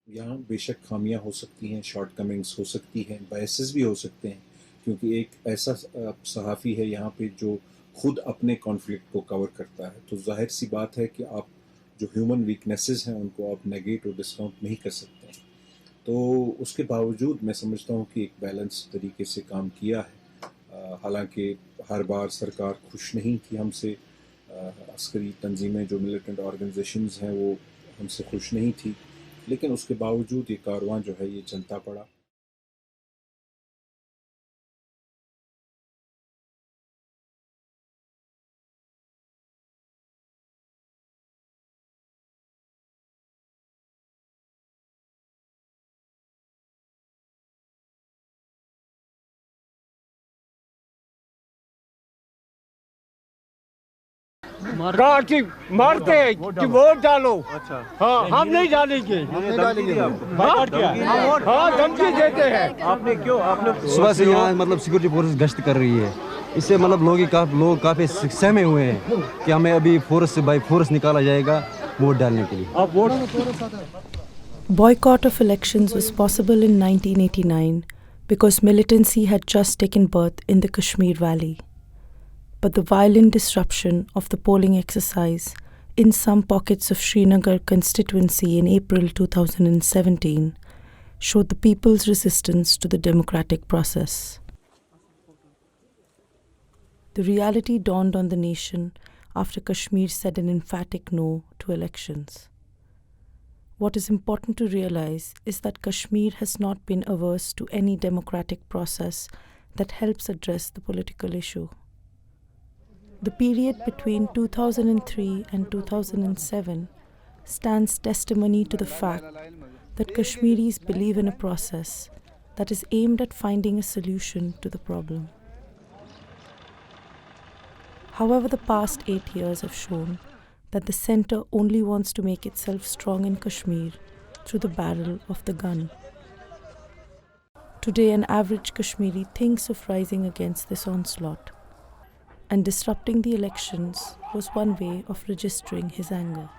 यहाँ बेशक खामियां हो सकती हैं, शॉर्टकमिंग्स हो सकती हैं, बायसेस भी हो सकते हैं, क्योंकि एक ऐसा सहाफ़ी है यहाँ पे जो खुद अपने कॉन्फ्लिक्ट को कवर करता है, तो जाहिर सी बात है कि आप जो ह्यूमन वीकनेसेस हैं उनको आप नेगेट और डिस्काउंट नहीं कर सकते हैं। तो उसके बावजूद मैं समझता हूँ कि एक बैलेंस तरीके से काम किया है। हालांकि हर बार सरकार खुश नहीं थी हमसे, अस्करी तंजीमें जो मिलिटेंट ऑर्गेनाइजेशंस हैं वो हमसे खुश नहीं थी, लेकिन उसके बावजूद ये कारवां जो है ये चलता पड़ा। कहा कि मारते हैं कि वोट डालो। अच्छा, हाँ हम नहीं डालेंगे। हाँ धमकी देते हैं। आपने क्यों सुबह से यहाँ मतलब सिक्योरिटी फोर्स गश्त कर रही है, इससे मतलब लोग काफी सहमे हुए हैं कि हमें अभी फोर्स से बाई फोर्स निकाला जाएगा वोट डालने के लिए। Boycott of elections was possible in 1989 because militancy had just taken birth in the Kashmir Valley. But the violent disruption of the polling exercise in some pockets of Srinagar constituency in April 2017 showed the people's resistance to the democratic process. The reality dawned on the nation after Kashmir said an emphatic no to elections. What is important to realize is that Kashmir has not been averse to any democratic process that helps address the political issue. The period between 2003 and 2007 stands testimony to the fact that Kashmiris believe in a process that is aimed at finding a solution to the problem. However, the past 8 years have shown that the centre only wants to make itself strong in Kashmir through the barrel of the gun. Today, an average Kashmiri thinks of rising against this onslaught, and disrupting the elections was one way of registering his anger.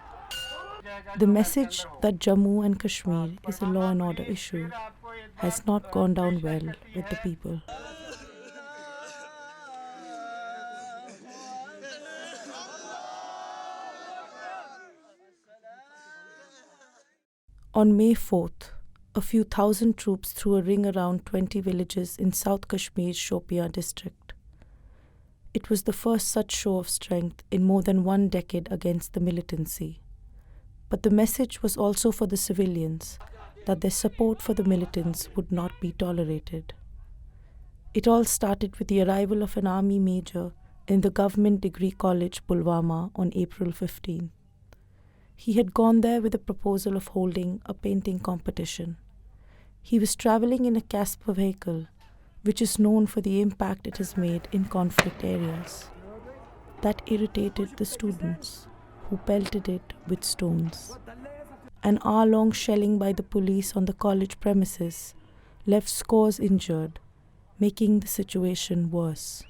The message that Jammu and Kashmir is a law and order issue has not gone down well with the people. On May 4th, a few thousand troops threw a ring around 20 villages in South Kashmir's Shopian district. It was the first such show of strength in more than 1 decade against the militancy. But the message was also for the civilians that their support for the militants would not be tolerated. It all started with the arrival of an army major in the government degree college Pulwama on April 15. He had gone there with a proposal of holding a painting competition. He was travelling in a Casper vehicle, which is known for the impact it has made in conflict areas. That irritated the students, who pelted it with stones. An hour-long shelling by the police on the college premises left scores injured, making the situation worse.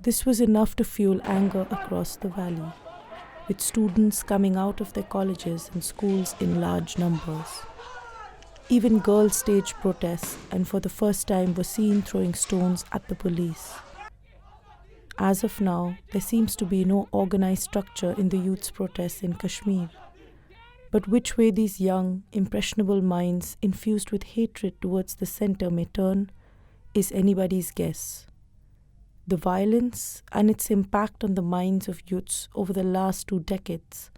This was enough to fuel anger across the valley, with students coming out of their colleges and schools in large numbers. Even girls staged protests and for the first time were seen throwing stones at the police. As of now, there seems to be no organized structure in the youth's protests in Kashmir. But which way these young, impressionable minds infused with hatred towards the centre may turn is anybody's guess. The violence and its impact on the minds of youths over the last 2 decades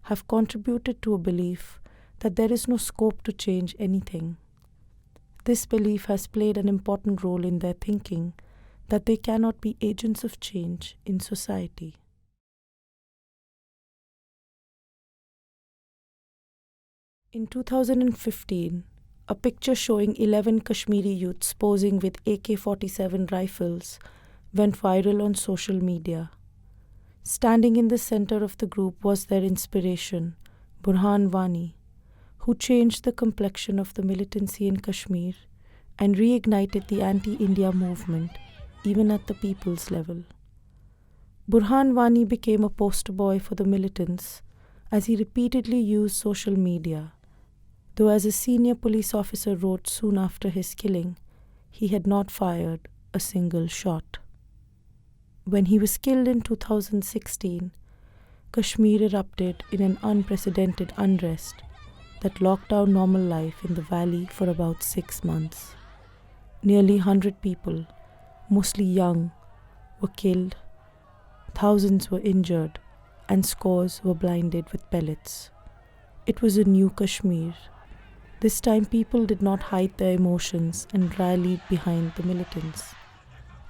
have contributed to a belief that there is no scope to change anything. This belief has played an important role in their thinking that they cannot be agents of change in society. In 2015, a picture showing 11 Kashmiri youths posing with AK-47 rifles went viral on social media. Standing in the center of the group was their inspiration, Burhan Wani, who changed the complexion of the militancy in Kashmir and reignited the anti-India movement, even at the people's level. Burhan Wani became a poster boy for the militants as he repeatedly used social media. though as a senior police officer wrote soon after his killing, he had not fired a single shot. When he was killed in 2016, Kashmir erupted in an unprecedented unrest that locked down normal life in the valley for about 6 months. Nearly 100 people, mostly young, were killed, thousands were injured, and scores were blinded with pellets. It was a new Kashmir. This time people did not hide their emotions and rallied behind the militants.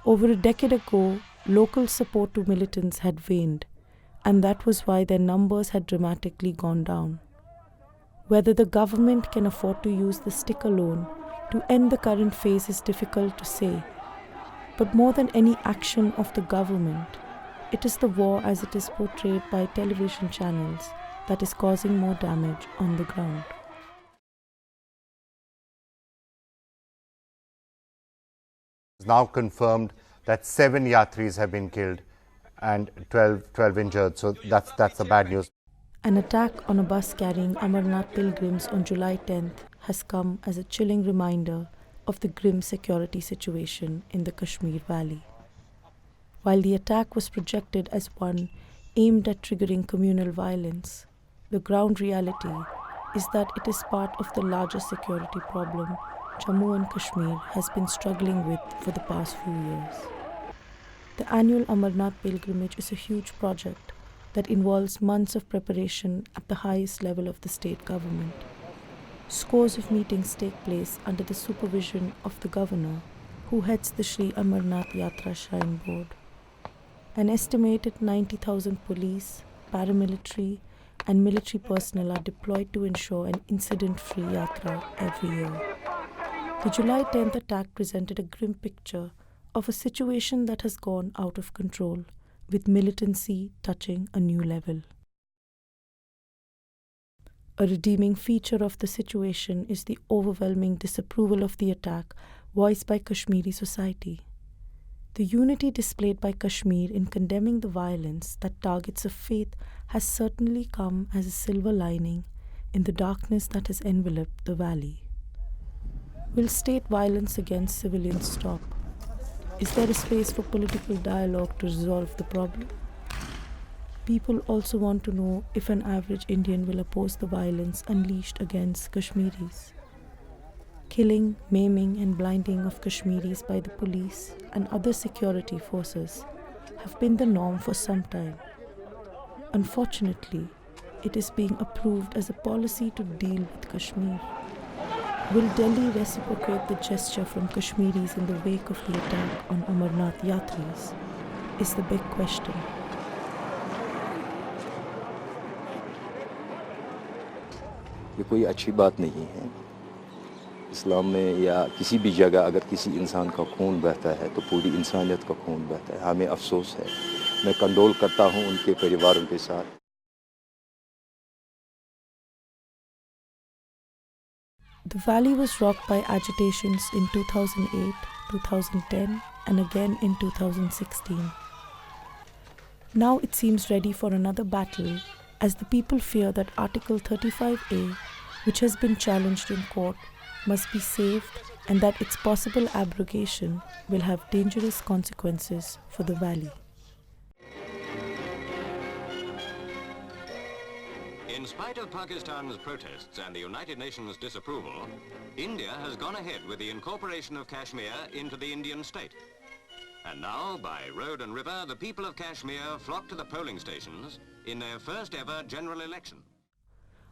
Over a decade ago, local support to militants had waned, and that was why their numbers had dramatically gone down. Whether the government can afford to use the stick alone to end the current phase is difficult to say. But more than any action of the government, it is the war as it is portrayed by television channels that is causing more damage on the ground. It's now confirmed that 7 Yatris have been killed and 12 injured. So that's the bad news. An attack on a bus carrying Amarnath pilgrims on July 10th has come as a chilling reminder of the grim security situation in the Kashmir Valley. While the attack was projected as one aimed at triggering communal violence, the ground reality is that it is part of the larger security problem Jammu and Kashmir has been struggling with for the past few years. The annual Amarnath pilgrimage is a huge project that involves months of preparation at the highest level of the state government. Scores of meetings take place under the supervision of the governor, who heads the Sri Amarnath Yatra Shrine Board. An estimated 90,000 police, paramilitary, and military personnel are deployed to ensure an incident-free yatra every year. The July 10th attack presented a grim picture of a situation that has gone out of control, with militancy touching a new level. A redeeming feature of the situation is the overwhelming disapproval of the attack voiced by Kashmiri society. The unity displayed by Kashmir in condemning the violence that targets a faith has certainly come as a silver lining in the darkness that has enveloped the valley. Will state violence against civilians stop? Is there a space for political dialogue to resolve the problem? People also want to know if an average Indian will oppose the violence unleashed against Kashmiris. Killing, maiming, and blinding of Kashmiris by the police and other security forces have been the norm for some time. Unfortunately, it is being approved as a policy to deal with Kashmir. Will Delhi reciprocate the gesture from Kashmiris in the wake of the attack on Amarnath Yatris? Is the big question. ये कोई अच्छी बात नहीं है। इस्लाम में या किसी भी जगह अगर किसी इंसान का खून बहता है तो पूरी इंसानियत का खून बहता है। हमें अफसोस है। मैं कंडोल करता हूँ उनके परिवारों के साथ। The valley was rocked by agitations in 2008, 2010, and again in 2016. Now it seems ready for another battle, as the people fear that Article 35A, which has been challenged in court, must be saved and that its possible abrogation will have dangerous consequences for the valley. In spite of Pakistan's protests and the United Nations' disapproval, India has gone ahead with the incorporation of Kashmir into the Indian state. And now, by road and river, the people of Kashmir flock to the polling stations in their first ever general election.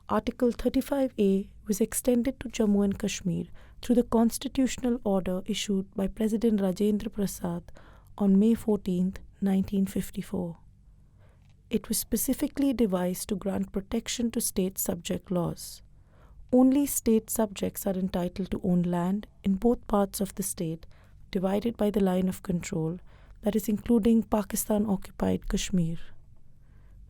Article 35A was extended to Jammu and Kashmir through the constitutional order issued by President Rajendra Prasad on May 14, 1954. It was specifically devised to grant protection to state subject laws. Only state subjects are entitled to own land in both parts of the state, divided by the line of control, that is including Pakistan-occupied Kashmir.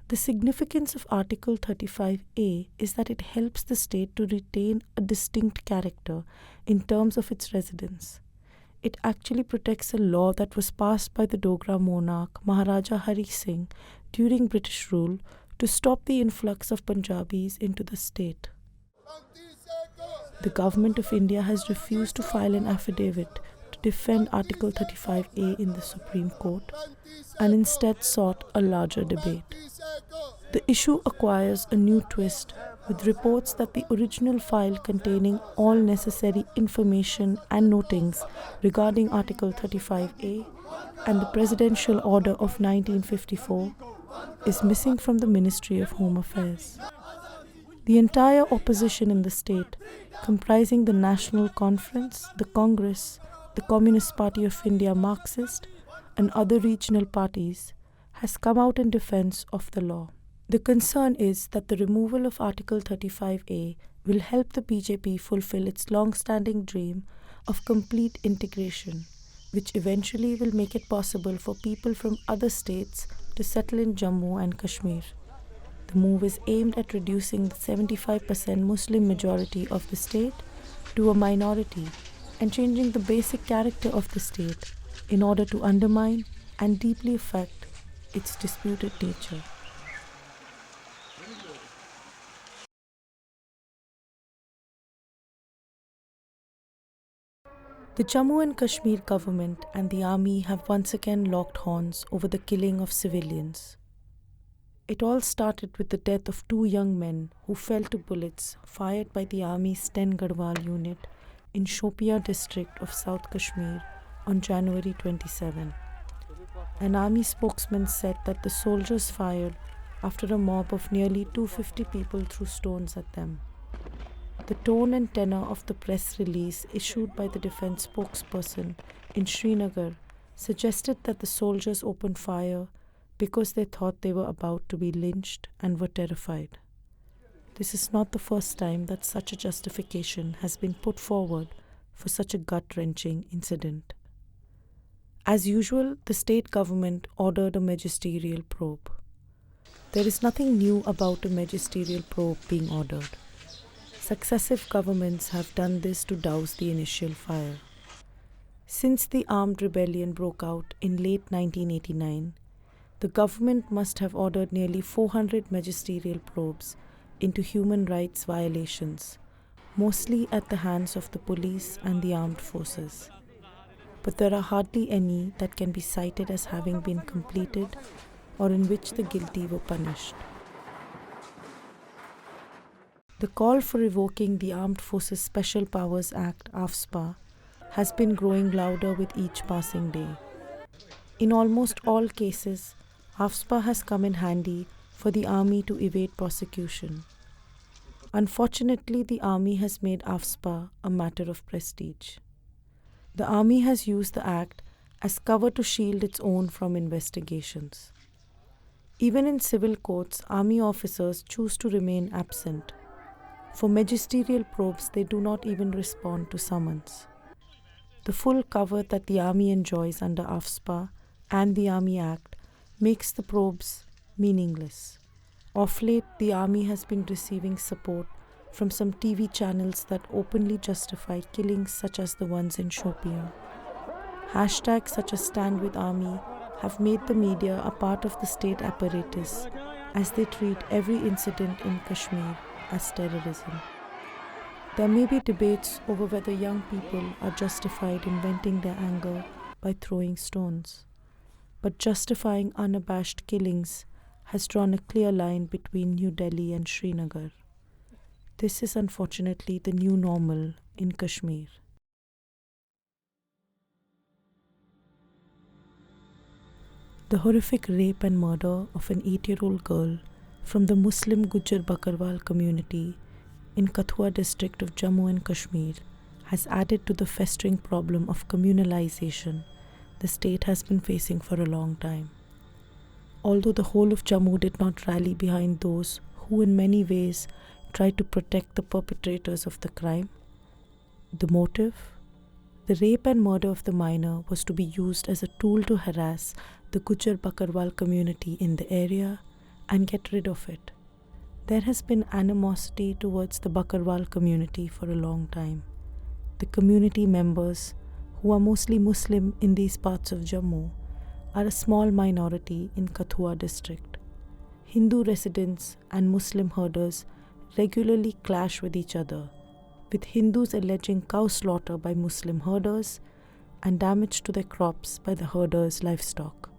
The significance of Article 35A is that it helps the state to retain a distinct character in terms of its residents. It actually protects a law that was passed by the Dogra monarch Maharaja Hari Singh during British rule to stop the influx of Punjabis into the state. The government of India has refused to file an affidavit to defend Article 35A in the Supreme Court and instead sought a larger debate. The issue acquires a new twist with reports that the original file containing all necessary information and notings regarding Article 35A and the Presidential Order of 1954 is missing from the Ministry of Home Affairs. The entire opposition in the state, comprising the National Conference, the Congress, the Communist Party of India Marxist, and other regional parties, has come out in defense of the law. The concern is that the removal of Article 35A will help the BJP fulfill its long-standing dream of complete integration, which eventually will make it possible for people from other states to settle in Jammu and Kashmir. The move is aimed at reducing the 75% Muslim majority of the state to a minority and changing the basic character of the state in order to undermine and deeply affect its disputed nature. The Jammu and Kashmir government and the army have once again locked horns over the killing of civilians. It all started with the death of 2 young men who fell to bullets fired by the army's 10 Garhwal unit in Shopian district of South Kashmir on January 27. An army spokesman said that the soldiers fired after a mob of nearly 250 people threw stones at them. The tone and tenor of the press release issued by the defense spokesperson in Srinagar suggested that the soldiers opened fire because they thought they were about to be lynched and were terrified. This is not the first time that such a justification has been put forward for such a gut-wrenching incident. As usual, the state government ordered a magisterial probe. There is nothing new about a magisterial probe being ordered. Successive governments have done this to douse the initial fire. Since the armed rebellion broke out in late 1989, the government must have ordered nearly 400 magisterial probes into human rights violations, mostly at the hands of the police and the armed forces. But there are hardly any that can be cited as having been completed or in which the guilty were punished. The call for revoking the Armed Forces Special Powers Act (AFSPA) has been growing louder with each passing day. In almost all cases, AFSPA has come in handy for the army to evade prosecution. Unfortunately, the army has made AFSPA a matter of prestige. The army has used the act as cover to shield its own from investigations. Even in civil courts, army officers choose to remain absent. For magisterial probes, they do not even respond to summons. The full cover that the army enjoys under AFSPA and the Army Act makes the probes meaningless. Of late, the army has been receiving support from some TV channels that openly justify killings such as the ones in Shopian. Hashtags such as Stand With Army have made the media a part of the state apparatus as they treat every incident in Kashmir as terrorism. There may be debates over whether young people are justified in venting their anger by throwing stones, but justifying unabashed killings has drawn a clear line between New Delhi and Srinagar. This is unfortunately the new normal in Kashmir. The horrific rape and murder of an 8-year-old girl from the Muslim Gujjar Bakarwal community in Kathua district of Jammu and Kashmir has added to the festering problem of communalisation the state has been facing for a long time. Although the whole of Jammu did not rally behind those who in many ways tried to protect the perpetrators of the crime, the motive, the rape and murder of the minor, was to be used as a tool to harass the Gujjar Bakarwal community in the area and get rid of it. There has been animosity towards the Bakarwal community for a long time. The community members, who are mostly Muslim in these parts of Jammu, are a small minority in Kathua district. Hindu residents and Muslim herders regularly clash with each other, with Hindus alleging cow slaughter by Muslim herders and damage to their crops by the herders' livestock.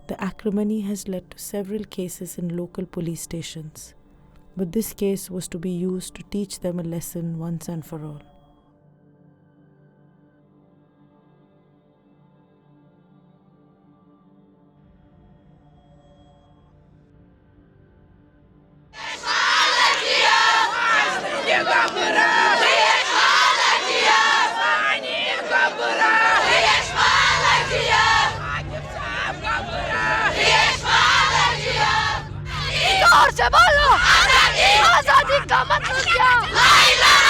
The acrimony has led to several cases in local police stations, but this case was to be used to teach them a lesson once and for all. जोर से बोलो आजादी का मतलब क्या?